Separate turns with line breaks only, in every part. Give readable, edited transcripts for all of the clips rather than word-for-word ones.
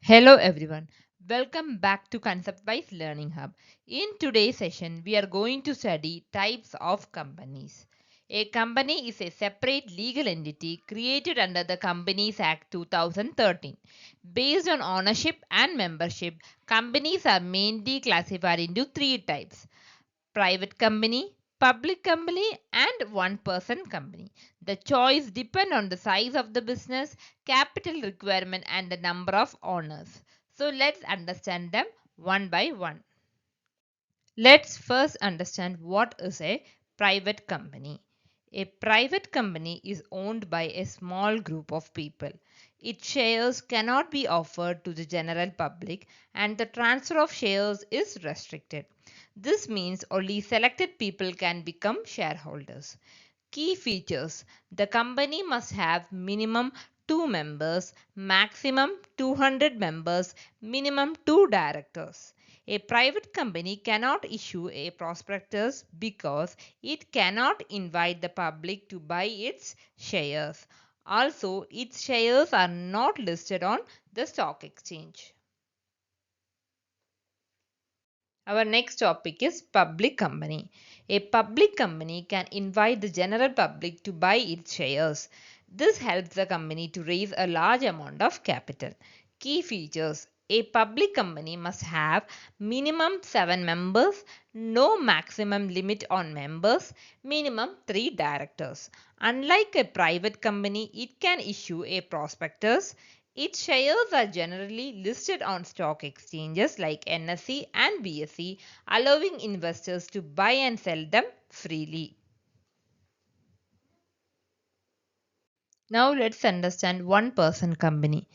Hello everyone, welcome back to Concept Wise Learning Hub. In today's session, we are going to study types of companies. A company is a separate legal entity created under the Companies Act 2013. Based on ownership and membership, companies are mainly classified into three types: private company, public company, and one person company. The choice depends on the size of the business, capital requirement, and the number of owners. So let's understand them one by one. Let's first understand what is a private company. A private company is owned by a small group of people. Its shares cannot be offered to the general public and the transfer of shares is restricted. This means only selected people can become shareholders. Key features: the company must have minimum 2 members, maximum 200 members, minimum 2 directors. A private company cannot issue a prospectus because it cannot invite the public to buy its shares. Also, its shares are not listed on the stock exchange. Our next topic is public company. A public company can invite the general public to buy its shares. This helps the company to raise a large amount of capital. Key features: a public company must have minimum 7 members, no maximum limit on members, minimum 3 directors. Unlike a private company, it can issue a prospectus. Its shares are generally listed on stock exchanges like NSE and BSE, allowing investors to buy and sell them freely. Now let's understand one person company,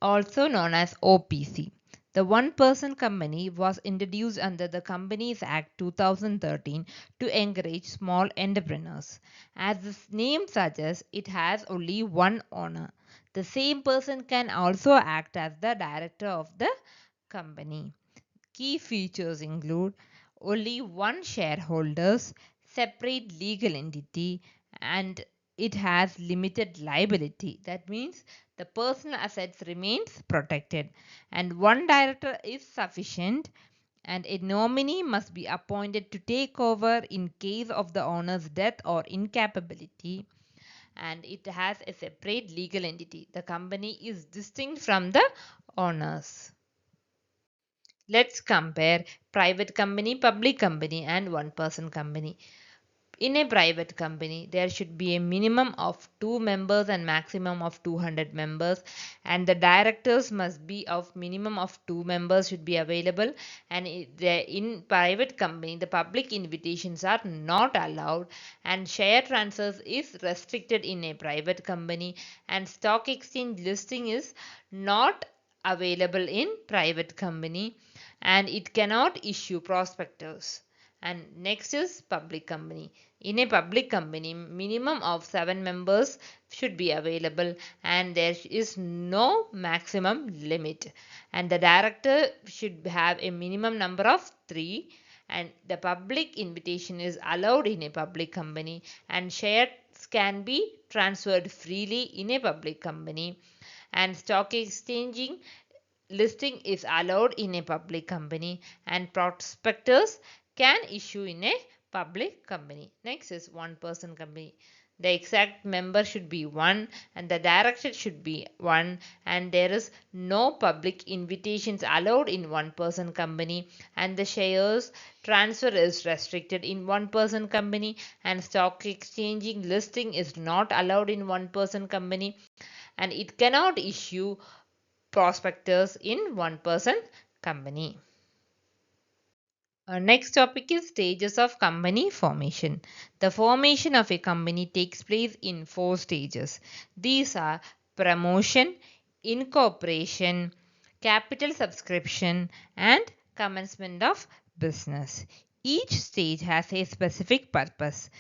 also known as OPC. The one person company was introduced under the Companies Act 2013 to encourage small entrepreneurs. As the name suggests, it has only one owner. The same person can also act as the director of the company. Key features include only one shareholders, separate legal entity, and it has limited liability. That means the personal assets remains protected and one director is sufficient, and a nominee must be appointed to take over in case of the owner's death or incapability, and it has a separate legal entity. The company is distinct from the owners. Let's compare private company, public company, and one person company. In a private company, there should be a minimum of 2 members and maximum of 200 members, and the directors must be of minimum of 2 members should be available. And in private company, the public invitations are not allowed, and share transfers is restricted in a private company, and stock exchange listing is not available in private company, and it cannot issue prospectus. And next is public company. In a public company, minimum of 7 members should be available and there is no maximum limit, and the director should have a minimum number of 3, and the public invitation is allowed in a public company, and shares can be transferred freely in a public company, and stock exchanging listing is allowed in a public company, and prospectus can issue in a public company. Next is one person company. The exact member should be 1 and the director should be 1, and there is no public invitations allowed in one person company, and the shares transfer is restricted in one person company, and stock exchanging listing is not allowed in one person company, and it cannot issue prospectors in one person company. Our next topic is stages of company formation. The formation of a company takes place in 4 stages. These are promotion, incorporation, capital subscription, and commencement of business. Each stage has a specific purpose.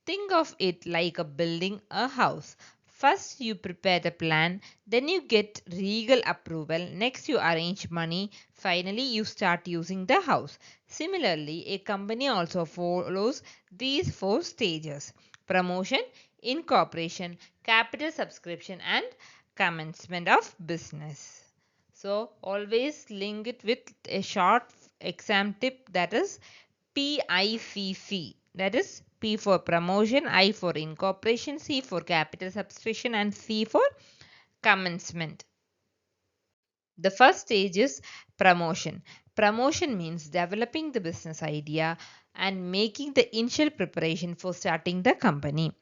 Think of it like a building a house. First, you prepare the plan, then you get legal approval, next, you arrange money, finally, you start using the house. Similarly, a company also follows these 4 stages: promotion, incorporation, capital subscription, and commencement of business. So always link it with a short exam tip, that is PICC. That is P for promotion, I for incorporation, C for capital subscription, and C for commencement. The first stage is promotion. Promotion means developing the business idea and making the initial preparation for starting the company.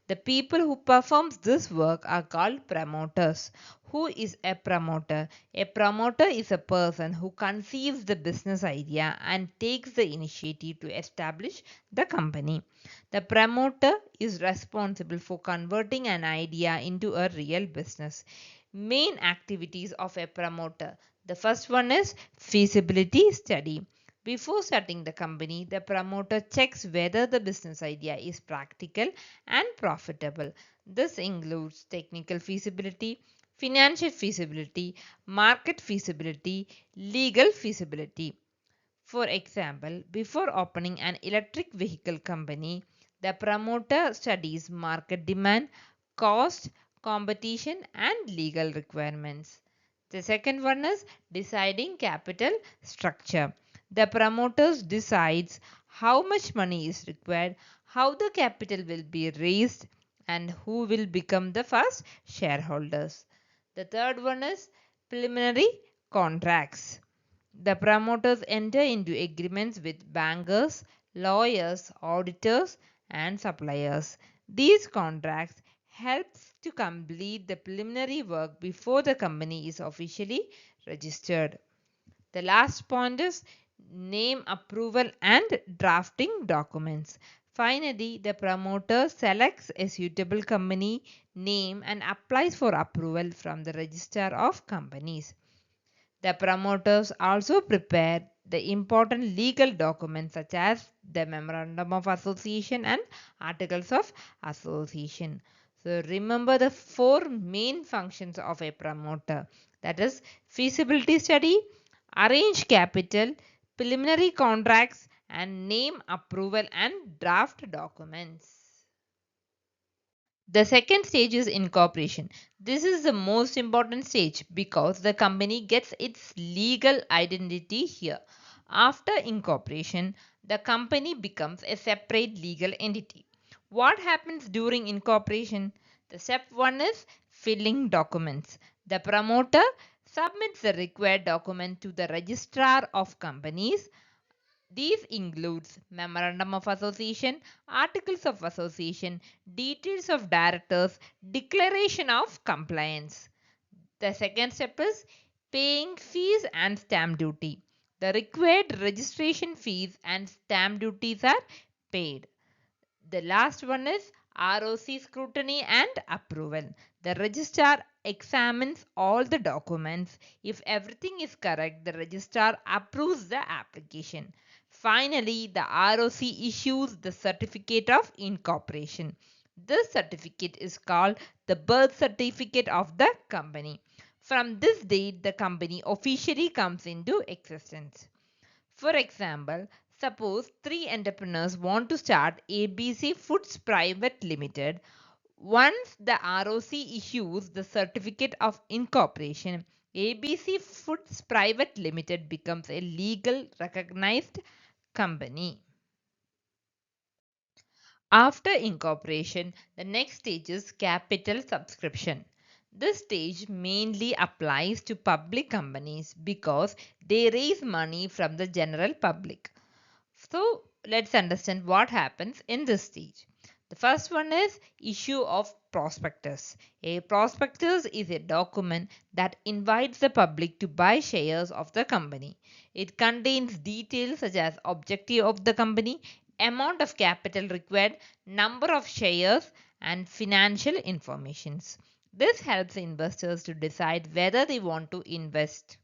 The people who performs this work are called promoters. Who is a promoter? A promoter is a person who conceives the business idea and takes the initiative to establish the company. The promoter is responsible for converting an idea into a real business. Main activities of a promoter. The first one is feasibility study. Before starting the company, the promoter checks whether the business idea is practical and profitable. This includes technical feasibility, financial feasibility, market feasibility, legal feasibility. For example, before opening an electric vehicle company, the promoter studies market demand, cost, competition, and legal requirements. The second one is deciding capital structure. The promoters decides how much money is required, how the capital will be raised, and who will become the first shareholders. The third one is preliminary contracts. The promoters enter into agreements with bankers, lawyers, auditors, and suppliers. These contracts help to complete the preliminary work before the company is officially registered. The last point is name approval and drafting documents. Finally, the promoter selects a suitable company name and applies for approval from the Registrar of Companies. The promoters also prepare the important legal documents such as the Memorandum of Association and Articles of Association. So remember the four main functions of a promoter, that is feasibility study, arrange capital, preliminary contracts, and name approval and draft documents. The second stage is incorporation. This is the most important stage because the company gets its legal identity here. After incorporation, the company becomes a separate legal entity. What happens during incorporation? The step 1 is filling documents. The promoter submits the required document to the registrar of companies. These includes Memorandum of Association, Articles of Association, details of directors, declaration of compliance. The second step is paying fees and stamp duty. The required registration fees and stamp duties are paid. The last one is ROC scrutiny and approval. The registrar examines all the documents. If everything is correct, the registrar approves the application. Finally, the ROC issues the certificate of incorporation. This certificate is called the birth certificate of the company. From this date, the company officially comes into existence. For example, suppose three entrepreneurs want to start ABC Foods Private Limited. Once the ROC issues the certificate of incorporation, ABC Foods Private Limited becomes a legal recognized company. After incorporation, the next stage is capital subscription. This stage mainly applies to public companies because they raise money from the general public. So let's understand what happens in this stage. The first one is issue of prospectus. A prospectus is a document that invites the public to buy shares of the company. It contains details such as objective of the company, amount of capital required, number of shares, and financial informations. This helps investors to decide whether they want to invest.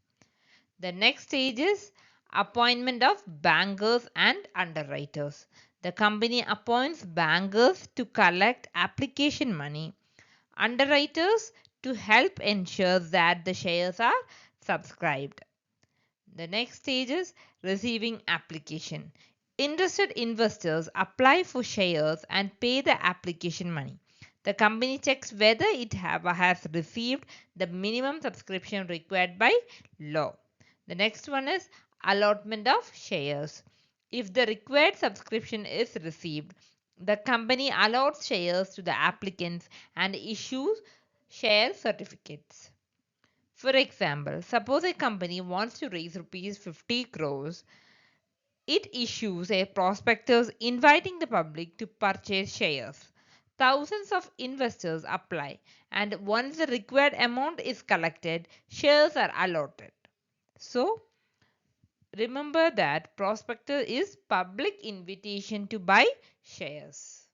The next stage is appointment of bankers and underwriters. The company appoints bankers to collect application money, underwriters to help ensure that the shares are subscribed. The next stage is receiving application. Interested investors apply for shares and pay the application money. The company checks whether it has received the minimum subscription required by law. The next one is allotment of shares. If the required subscription is received, the company allots shares to the applicants and issues share certificates. For example, suppose a company wants to raise rupees 50 crores. It issues a prospectus inviting the public to purchase shares. Thousands of investors apply, and once the required amount is collected, shares are allotted. So, remember that prospectus is public invitation to buy shares.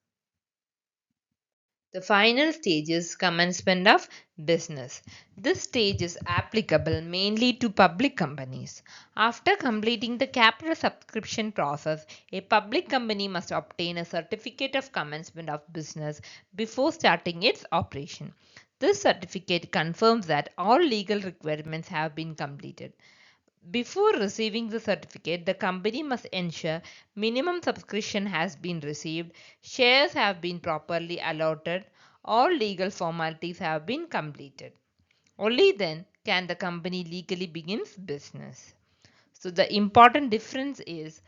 The final stage is commencement of business. This stage is applicable mainly to public companies. After completing the capital subscription process, a public company must obtain a certificate of commencement of business before starting its operation. This certificate confirms that all legal requirements have been completed. Before receiving the certificate, the company must ensure minimum subscription has been received, shares have been properly allotted, all legal formalities have been completed. Only then can the company legally begin business. So the important difference is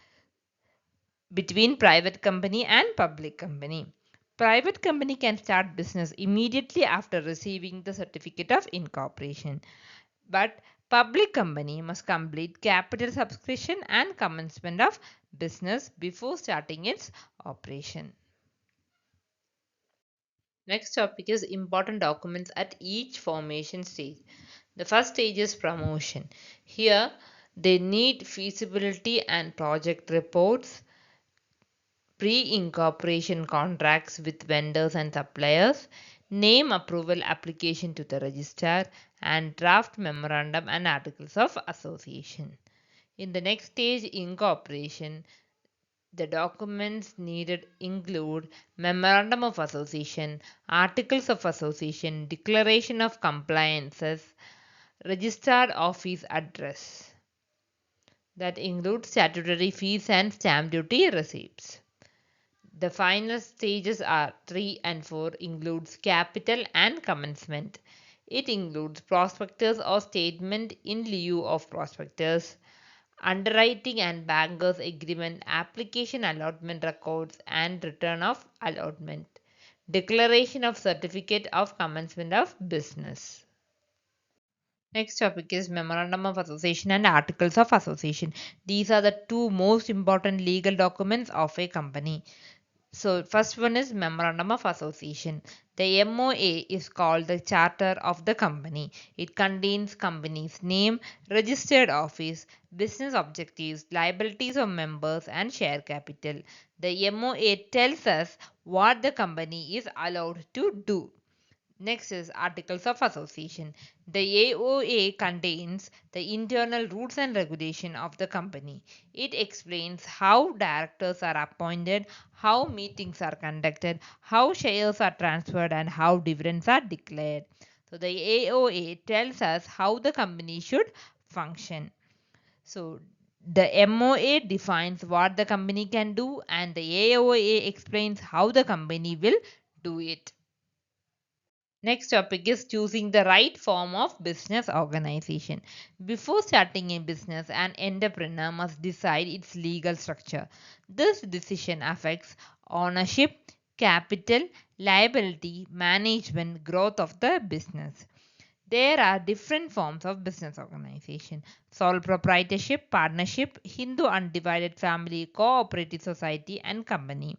between private company and public company. Private company can start business immediately after receiving the certificate of incorporation. But public company must complete capital subscription and commencement of business before starting its operation. Next topic is important documents at each formation stage. The first stage is promotion. Here they need feasibility and project reports, pre-incorporation contracts with vendors and suppliers, name approval application to the registrar, and draft memorandum and articles of association. In the next stage, incorporation, the documents needed include Memorandum of Association, Articles of Association, Declaration of Compliances, Registered Office Address. That includes statutory fees and stamp duty receipts. The final stages are 3 and 4 includes capital and commencement. It includes prospectus or statement in lieu of prospectus, underwriting and bankers agreement, application allotment records and return of allotment, declaration of certificate of commencement of business. Next topic is Memorandum of Association and Articles of Association. These are the two most important legal documents of a company. So, first one is Memorandum of Association. The MOA is called the Charter of the company. It contains company's name, registered office, business objectives, liabilities of members, and share capital. The MOA tells us what the company is allowed to do. Next is Articles of Association. The AOA contains the internal rules and regulation of the company. It explains how directors are appointed, how meetings are conducted, how shares are transferred, and how dividends are declared. So the AOA tells us how the company should function. So the MOA defines what the company can do, and the AOA explains how the company will do it. Next topic is choosing the right form of business organization. Before starting a business, an entrepreneur must decide its legal structure. This decision affects ownership, capital, liability, management, growth of the business. There are different forms of business organization: sole proprietorship, partnership, Hindu undivided family, cooperative society, and company.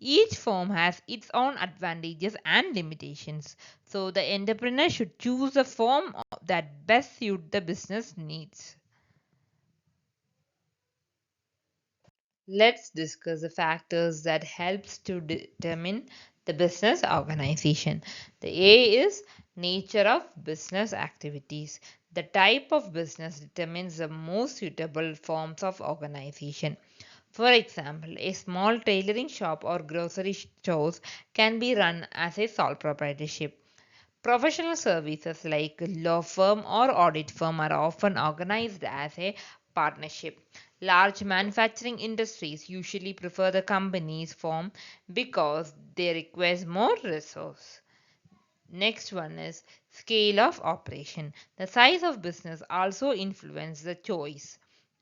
Each form has its own advantages and limitations, so the entrepreneur should choose a form that best suits the business needs. Let's discuss the factors that helps to determine the business organization. The A is nature of business activities. The type of business determines the most suitable forms of organization. For example, a small tailoring shop or grocery stores can be run as a sole proprietorship. Professional services like law firm or audit firm are often organized as a partnership. Large manufacturing industries usually prefer the company's form because they require more resource. Next one is scale of operation. The size of business also influences the choice.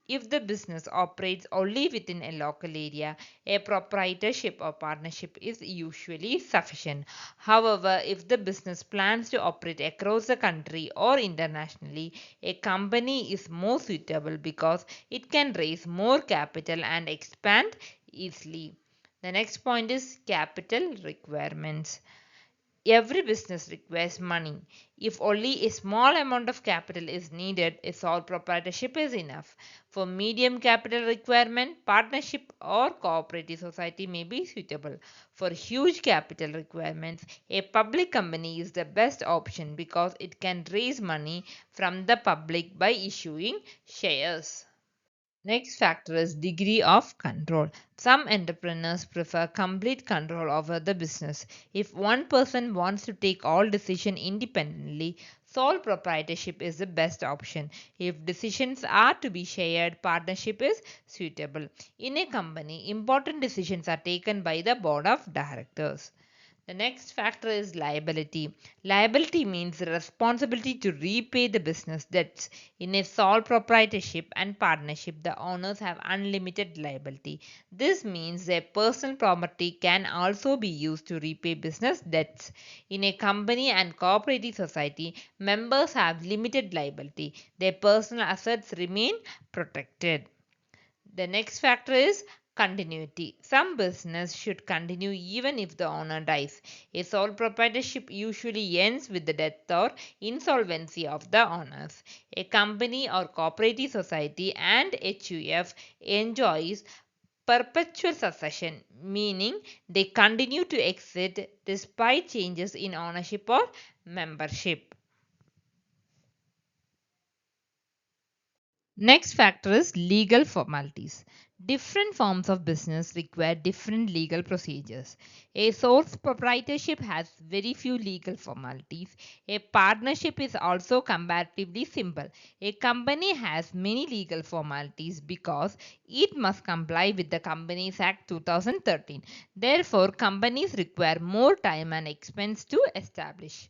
If the business operates only within a local area, a proprietorship or partnership is usually sufficient. However, if the business plans to operate across the country or internationally, a company is more suitable because it can raise more capital and expand easily. The next point is capital requirements. Every business requires money. If only a small amount of capital is needed, a sole proprietorship is enough. For medium capital requirement, partnership or cooperative society may be suitable. For huge capital requirements, a public company is the best option because it can raise money from the public by issuing shares. Next factor is degree of control. Some entrepreneurs prefer complete control over the business. If one person wants to take all decisions independently, sole proprietorship is the best option. If decisions are to be shared, partnership is suitable. In a company, important decisions are taken by the board of directors. The next factor is liability. Liability means the responsibility to repay the business debts. In a sole proprietorship and partnership, the owners have unlimited liability. This means their personal property can also be used to repay business debts. In a company and cooperative society, members have limited liability. Their personal assets remain protected. The next factor is continuity. Some business should continue even if the owner dies. A sole proprietorship usually ends with the death or insolvency of the owners. A company or cooperative society and HUF enjoys perpetual succession, meaning they continue to exist despite changes in ownership or membership. Next factor is legal formalities. Different forms of business require different legal procedures. A sole proprietorship has very few legal formalities. A partnership is also comparatively simple. A company has many legal formalities because it must comply with the Companies Act 2013. Therefore, companies require more time and expense to establish.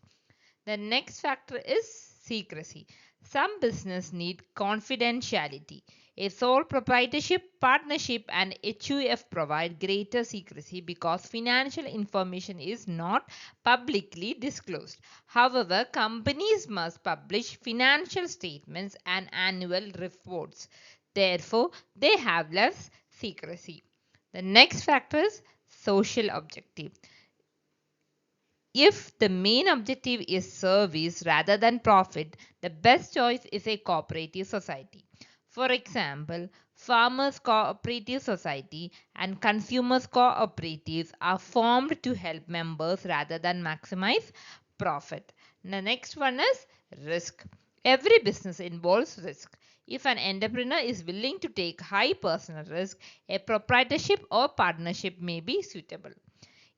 The next factor is secrecy. Some business need confidentiality. A sole proprietorship, partnership, and HUF provide greater secrecy because financial information is not publicly disclosed. However, companies must publish financial statements and annual reports. Therefore, they have less secrecy. The next factor is social objective. If the main objective is service rather than profit, the best choice is a cooperative society. For example, Farmers Cooperative Society and Consumers Cooperatives are formed to help members rather than maximize profit. The next one is risk. Every business involves risk. If an entrepreneur is willing to take high personal risk, a proprietorship or partnership may be suitable.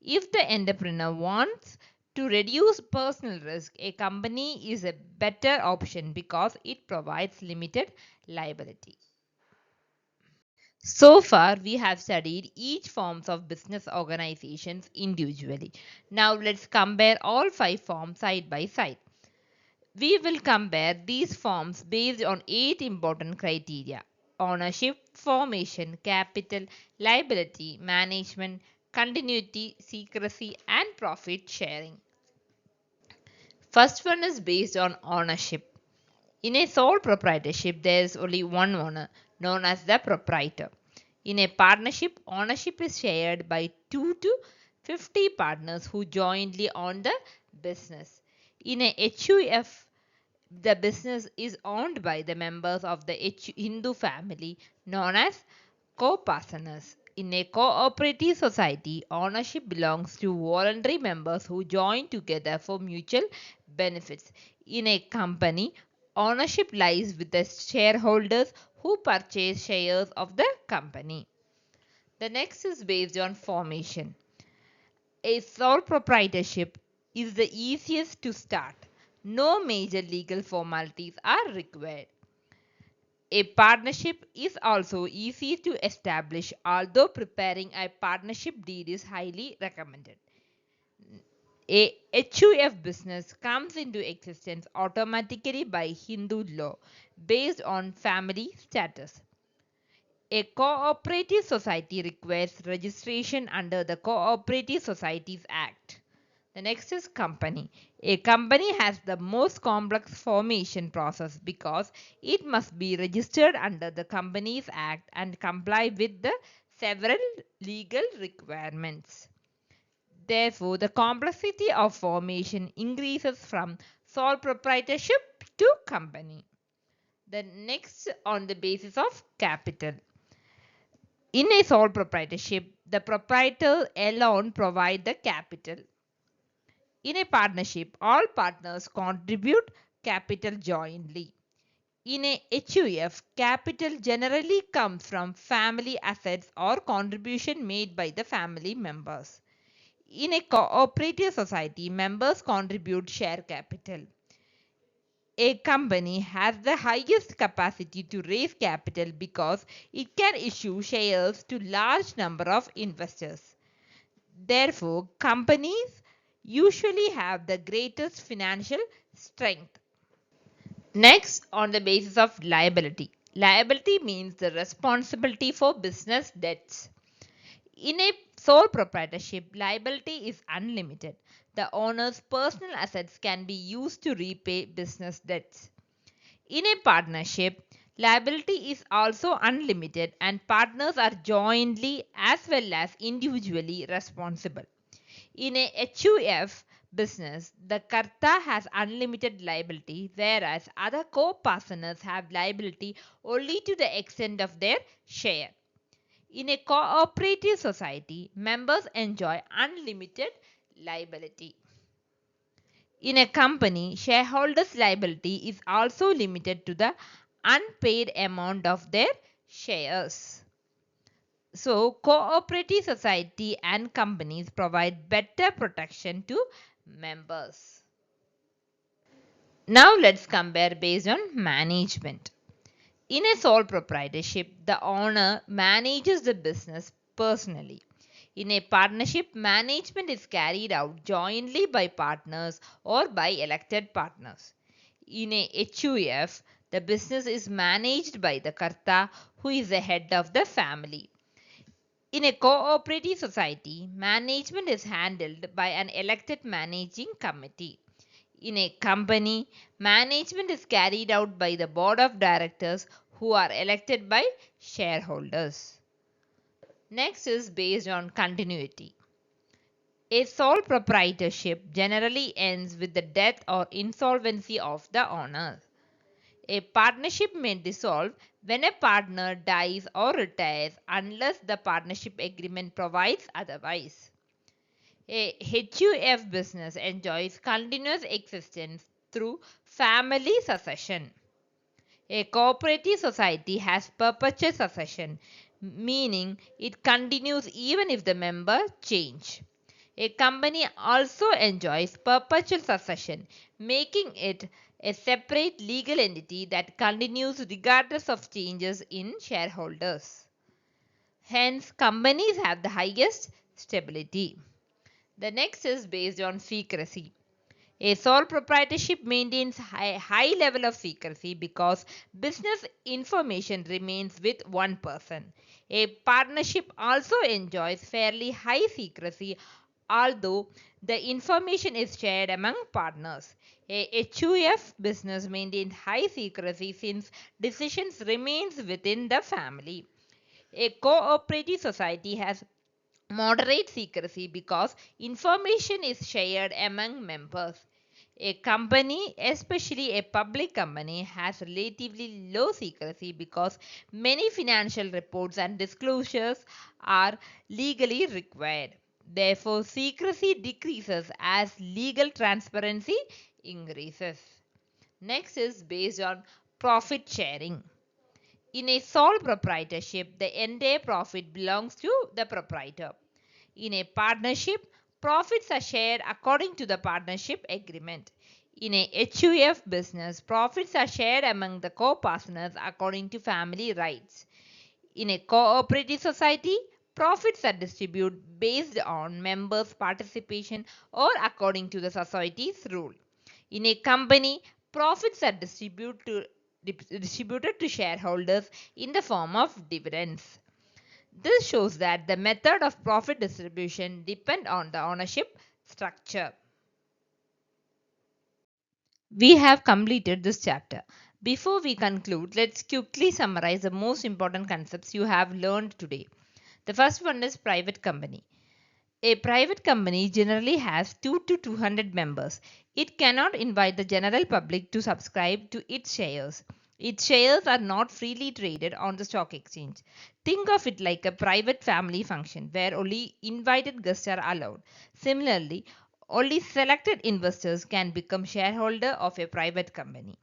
If the entrepreneur wants to reduce personal risk, a company is a better option because it provides limited liability. So far, we have studied each forms of business organizations individually. Now let's compare all five forms side by side. We will compare these forms based on 8 important criteria: ownership, formation, capital, liability, management, continuity, secrecy, and profit sharing. First one is based on ownership. In a sole proprietorship, there is only one owner, known as the proprietor. In a partnership, ownership is shared by 2 to 50 partners who jointly own the business. In a HUF, the business is owned by the members of the Hindu family known as co-partners. In a cooperative society, ownership belongs to voluntary members who join together for mutual benefits. In a company, ownership lies with the shareholders who purchase shares of the company. The next is based on formation. A sole proprietorship is the easiest to start. No major legal formalities are required. A partnership is also easy to establish, although preparing a partnership deed is highly recommended. A HUF business comes into existence automatically by Hindu law based on family status. A cooperative society requires registration under the Cooperative Societies Act. The next is company. A company has the most complex formation process because it must be registered under the Companies Act and comply with the several legal requirements. Therefore, the complexity of formation increases from sole proprietorship to company. The next on the basis of capital. In a sole proprietorship, the proprietor alone provide the capital. In a partnership, all partners contribute capital jointly. In a HUF, capital generally comes from family assets or contribution made by the family members. In a cooperative society, members contribute share capital. A company has the highest capacity to raise capital because it can issue shares to large number of investors. Therefore, companies usually have the greatest financial strength. Next, on the basis of liability. Liability means the responsibility for business debts. In a sole proprietorship, liability is unlimited. The owner's personal assets can be used to repay business debts. In a partnership, liability is also unlimited and partners are jointly as well as individually responsible. In a HUF business, the Karta has unlimited liability, whereas other co-partners have liability only to the extent of their share. In a cooperative society, members enjoy unlimited liability. In a company, shareholders' liability is also limited to the unpaid amount of their shares. So, cooperative society and companies provide better protection to members. Now, let's compare based on management. In a sole proprietorship, the owner manages the business personally. In a partnership, management is carried out jointly by partners or by elected partners. In a HUF, the business is managed by the Karta, who is the head of the family. In a cooperative society, management is handled by an elected managing committee. In a company, management is carried out by the board of directors who are elected by shareholders. Next is based on continuity. A sole proprietorship generally ends with the death or insolvency of the owner. A partnership may dissolve when a partner dies or retires unless the partnership agreement provides otherwise. A HUF business enjoys continuous existence through family succession. A cooperative society has perpetual succession, meaning it continues even if the members change. A company also enjoys perpetual succession, making it a separate legal entity that continues regardless of changes in shareholders. Hence, companies have the highest stability. The next is based on secrecy. A sole proprietorship maintains a high level of secrecy because business information remains with one person. A partnership also enjoys fairly high secrecy, although the information is shared among partners. A HUF business maintains high secrecy since decisions remains within the family. A cooperative society has moderate secrecy because information is shared among members. A company, especially a public company, has relatively low secrecy because many financial reports and disclosures are legally required. Therefore, secrecy decreases as legal transparency increases. Next is based on profit sharing. In a sole proprietorship, the entire profit belongs to the proprietor. In a partnership, profits are shared according to the partnership agreement. In a HUF business, profits are shared among the co-partners according to family rights. In a cooperative society, Profits are distributed based on members' participation or according to the society's rule. In a company, profits are distributed to shareholders in the form of dividends. This shows that the method of profit distribution depend on the ownership structure. We have completed this chapter. Before we conclude, let's quickly summarize the most important concepts you have learned today. The first one is private company. A private company generally has 2 to 200 members. It cannot invite the general public to subscribe to its shares. Its shares are not freely traded on the stock exchange. Think of it like a private family function where only invited guests are allowed. Similarly, only selected investors can become shareholder of a private company.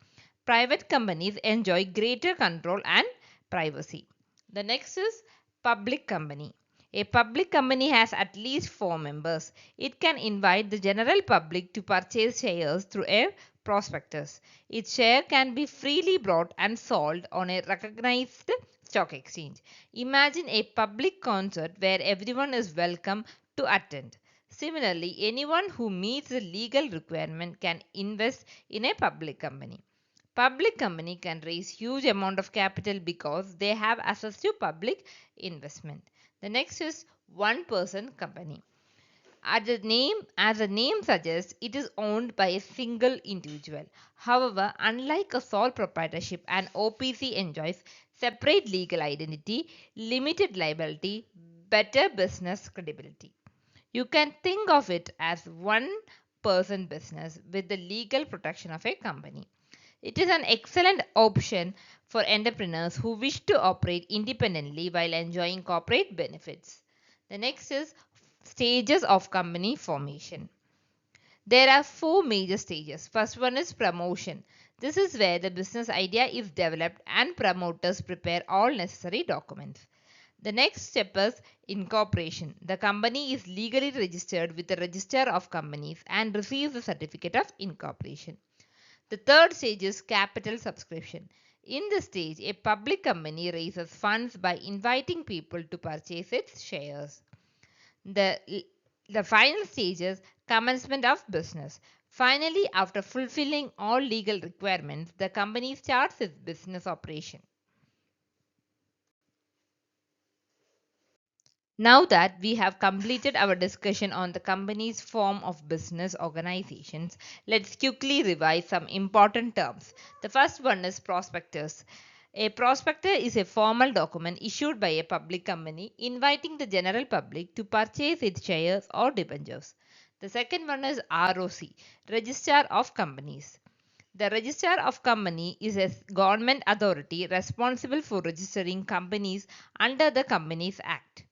Private companies enjoy greater control and privacy. The next is public company. A public company has at least 4 members. It can invite the general public to purchase shares through a prospectus. Its share can be freely bought and sold on a recognized stock exchange. Imagine a public concert where everyone is welcome to attend. Similarly, anyone who meets the legal requirement can invest in a public company. Public company can raise huge amount of capital because they have access to public investment. The next is one person company. As the name suggests, it is owned by a single individual. However, unlike a sole proprietorship, an OPC enjoys separate legal identity, limited liability, better business credibility. You can think of it as one person business with the legal protection of a company. It is an excellent option for entrepreneurs who wish to operate independently while enjoying corporate benefits. The next is stages of company formation. There are 4 major stages. First one is promotion. This is where the business idea is developed and promoters prepare all necessary documents. The next step is incorporation. The company is legally registered with the Register of Companies and receives the certificate of incorporation. The third stage is capital subscription. In this stage, a public company raises funds by inviting people to purchase its shares. The, the final stage is commencement of business. Finally, after fulfilling all legal requirements, the company starts its business operation. Now that we have completed our discussion on the company's form of business organizations, let's quickly revise some important terms. The first one is prospectus. A prospectus is a formal document issued by a public company inviting the general public to purchase its shares or debentures. The second one is ROC, Register of Companies. The Register of Company is a government authority responsible for registering companies under the Companies Act.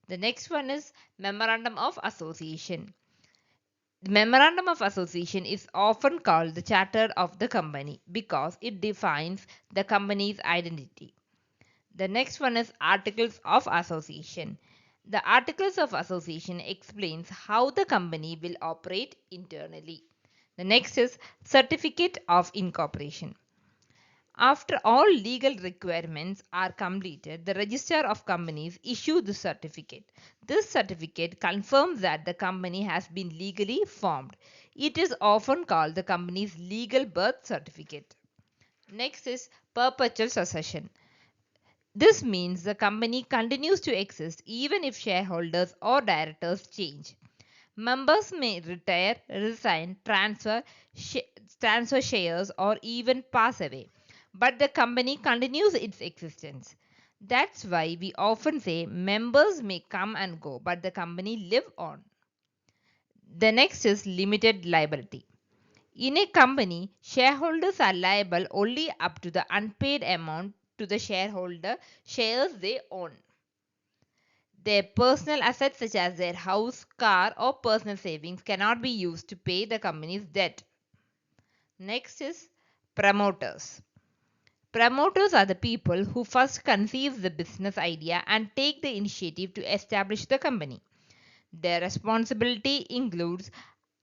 The next one is Memorandum of Association. The Memorandum of Association is often called the charter of the company because it defines the company's identity. The next one is Articles of Association. The Articles of Association explains how the company will operate internally. The next is Certificate of Incorporation. After all legal requirements are completed, the Register of Companies issue the certificate. This certificate confirms that the company has been legally formed. It is often called the company's legal birth certificate. Next is perpetual succession. This means the company continues to exist even if shareholders or directors change. Members may retire, resign, transfer shares, or even pass away, but the company continues its existence. That's why we often say members may come and go, but the company live on. The next is limited liability. In a company, shareholders are liable only up to the unpaid amount to the shareholder shares they own. Their personal assets such as their house, car or personal savings cannot be used to pay the company's debt. Next is promoters. Promoters are the people who first conceive the business idea and take the initiative to establish the company. Their responsibility includes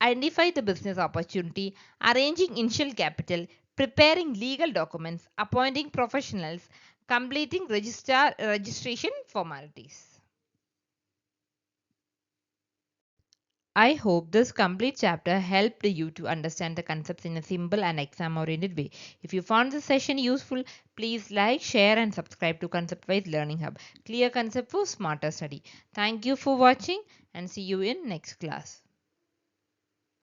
identifying the business opportunity, arranging initial capital, preparing legal documents, appointing professionals, completing registration formalities. I hope this complete chapter helped you to understand the concepts in a simple and exam oriented way. If you found this session useful, please like, share, and subscribe to Concept Wise Learning Hub. Clear concept for smarter study. Thank you for watching and see you in next class.